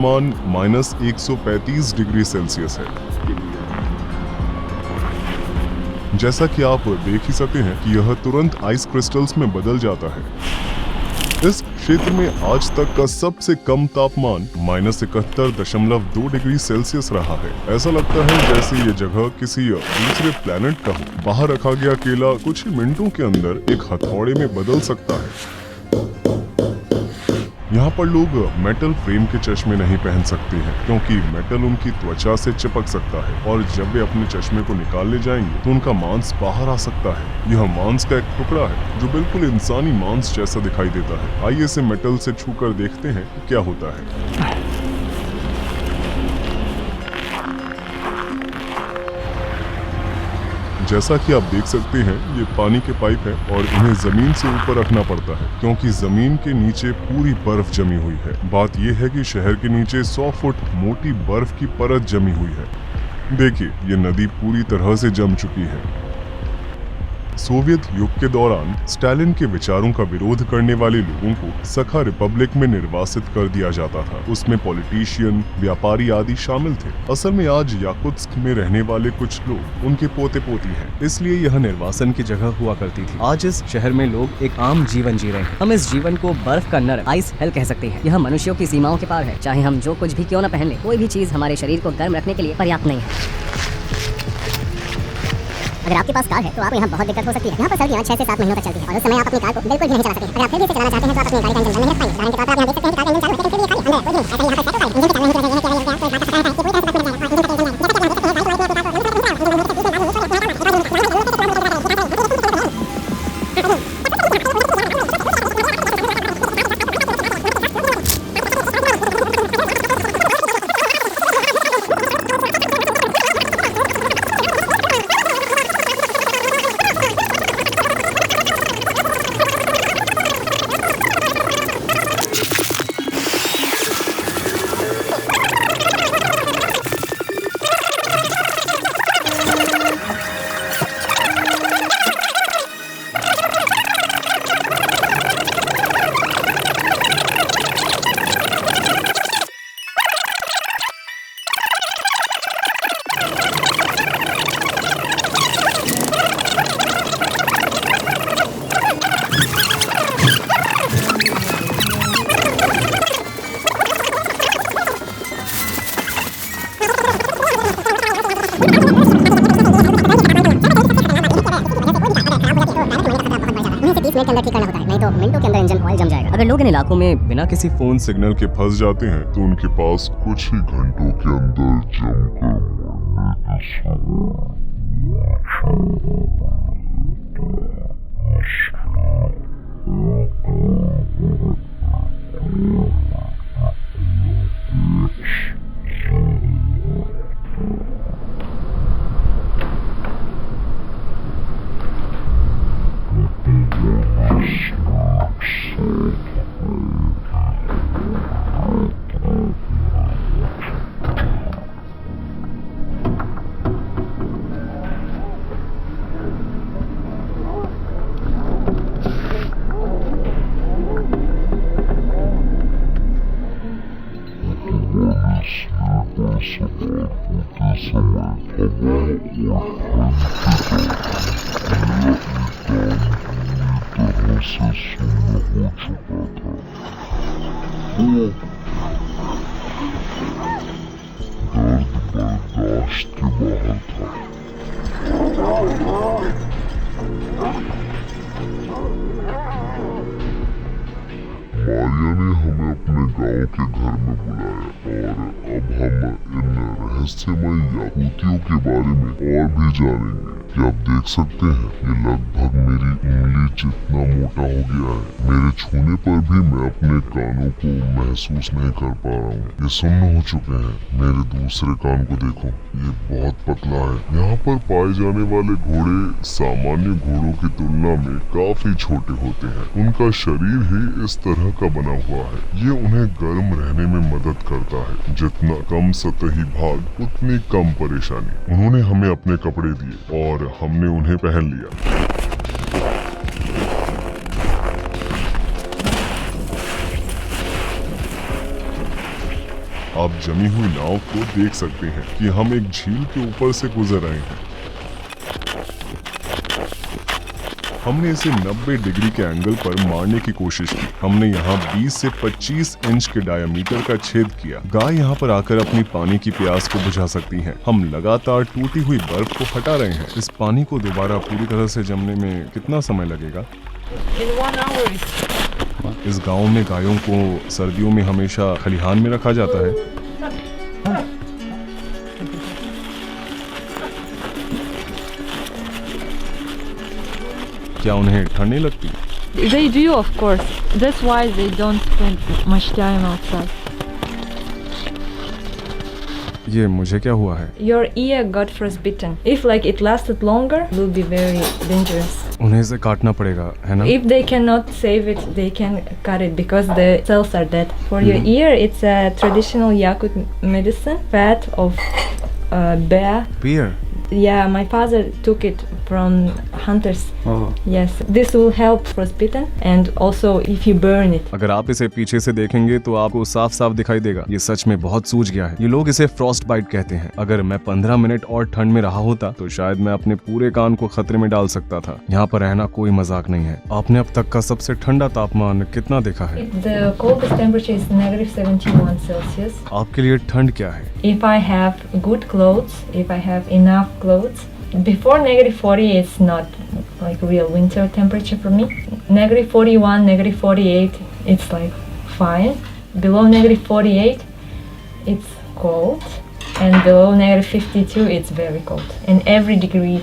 तापमान -135 degree Celsius है। जैसा कि आप देख ही सकते हैं कि यह तुरंत आइस क्रिस्टल्स में बदल जाता है। इस क्षेत्र में आज तक का सबसे कम तापमान -71.2 डिग्री सेल्सियस रहा है। ऐसा लगता है जैसे ये जगह किसी दूसरे प्लेनेट का हो। बाहर रखा गया केला कुछ ही मिनटों के अंदर एक हथौड़े में बदल सकता है। यहाँ पर लोग मेटल फ्रेम के चश्मे नहीं पहन सकते हैं क्योंकि मेटल उनकी त्वचा से चिपक सकता है और जब वे अपने चश्मे को निकालने जाएंगे तो उनका मांस बाहर आ सकता है। यह मांस का एक टुकड़ा है जो बिल्कुल इंसानी मांस जैसा दिखाई देता है। आइए इसे मेटल से छूकर देखते हैं कि क्या होता है। जैसा कि आप देख सकते हैं ये पानी के पाइप है और इन्हें जमीन से ऊपर रखना पड़ता है क्योंकि जमीन के नीचे पूरी बर्फ जमी हुई है। बात यह है कि शहर के नीचे 100 फुट मोटी बर्फ की परत जमी हुई है। देखिए ये नदी पूरी तरह से जम चुकी है। सोवियत युग के दौरान स्टालिन के विचारों का विरोध करने वाले लोगों को सखा रिपब्लिक में निर्वासित कर दिया जाता था। उसमें पॉलिटिशियन, व्यापारी आदि शामिल थे। असल में आज याकुत्स्क में रहने वाले कुछ लोग उनके पोते पोती हैं, इसलिए यह निर्वासन की जगह हुआ करती थी। आज इस शहर में लोग एक आम जीवन जी रहे हैं। हम इस जीवन को बर्फ का नरक, आइस हेल कह सकते हैं। यह मनुष्यों की सीमाओं के पार है। चाहे हम जो कुछ भी क्यों न पहन ले, कोई भी चीज हमारे शरीर को गर्म रखने के लिए पर्याप्त नहीं है। अगर आपके पास कार है तो आपको यहाँ बहुत दिक्कत हो सकती है। यहाँ पर सर्दियाँ 6 से 7 महीनों तक चलती है और उस समय आप अपनी कार को बिल्कुल भी नहीं चला सकते हैं। अगर आप फिर भी इसे चलाना चाहते हैं तो आप अपनी गाड़ी का इंजन बंद नहीं रख पाएंगे। उदाहरण के तौर पर आप यहाँ देख सकते हैं कि कार का इंजन चालू है, लेकिन फिर भी ये खाली अंदर है। कोई भी ऐसा यहाँ पर सेट होता है, इंजन भी चालू नहीं किया जाए, ये पूरी तरह से बात कर रहा है, ये पूरी तरह से बात कर मिनट के अंदर ठीक करना होता है, नहीं तो मिनटों के अंदर इंजन ऑयल जम जाएगा। अगर लोग इन इलाकों में बिना किसी फोन सिग्नल के फंस जाते हैं तो उनके पास कुछ ही घंटों के अंदर जमकर बर्दाश्त के बाहर था। मारिया ने हमें अपने गांव के घर में बुलाया और अब हम इन रहस्यमय याकूतियों के बारे में और भी जानेंगे। कि आप देख सकते हैं ये लगभग मेरी उंगली जितना मोटा हो गया है। मेरे छूने पर भी मैं अपने कानों को महसूस नहीं कर पा रहा हूँ। ये सुन्न हो चुके हैं। मेरे दूसरे कान को देखो, ये बहुत पतला है। यहाँ पर पाए जाने वाले घोड़े सामान्य घोड़ों की तुलना में काफी छोटे होते हैं। उनका शरीर ही इस तरह का बना हुआ है। ये उन्हें गर्म रहने में मदद करता है। जितना कम सतही भाग उतनी कम परेशानी। उन्होंने हमें अपने कपड़े दिए और हमने उन्हें पहन लिया। आप जमी हुई नाव को देख सकते हैं कि हम एक झील के ऊपर से गुजर रहे हैं। हमने इसे 90 डिग्री के एंगल पर मारने की कोशिश की। हमने यहाँ 20 से 25 इंच के डायमीटर का छेद किया। गाय यहाँ पर आकर अपनी पानी की प्यास को बुझा सकती हैं। हम लगातार टूटी हुई बर्फ को हटा रहे हैं। इस पानी को दोबारा पूरी तरह से जमने में कितना समय लगेगा? In 1 hour. इस गांव में गायों को सर्दियों में हमेशा खलिहान में रखा जाता है। क्या उन्हें ठंड नहीं लगती? They do, of course. That's why they don't spend much time outside. ये मुझे क्या हुआ है? Your ear got frostbitten. If like it lasted longer, it will be very dangerous. उन्हें इसे काटना पड़ेगा, है ना? If they cannot save it, they can cut it because the cells are dead. For your ear, it's a traditional Yakut medicine, fat of bear. Beer. Yeah, my father took it from hunters. Oh. Yes, this will help frostbitten and also if you burn it. अगर आप इसे पीछे से देखेंगे तो आपको साफ साफ दिखाई देगा। ये सच में बहुत सूज गया है। ये लोग इसे फ्रॉस्ट बाइट कहते हैं। अगर मैं 15 मिनट और ठंड में रहा होता तो शायद मैं अपने पूरे कान को खतरे में डाल सकता था। यहाँ पर रहना कोई मजाक नहीं है। आपने अब तक का सबसे ठंडा तापमान कितना देखा है? The coldest temperature is -71 Celsius. आपके लिए ठंड क्या है? If I have good clothes, if I have enough clothes, before -40 it's not like real winter temperature for me. -41, -48 it's like fine. Below -48 it's cold, and below -52 it's very cold. And every degree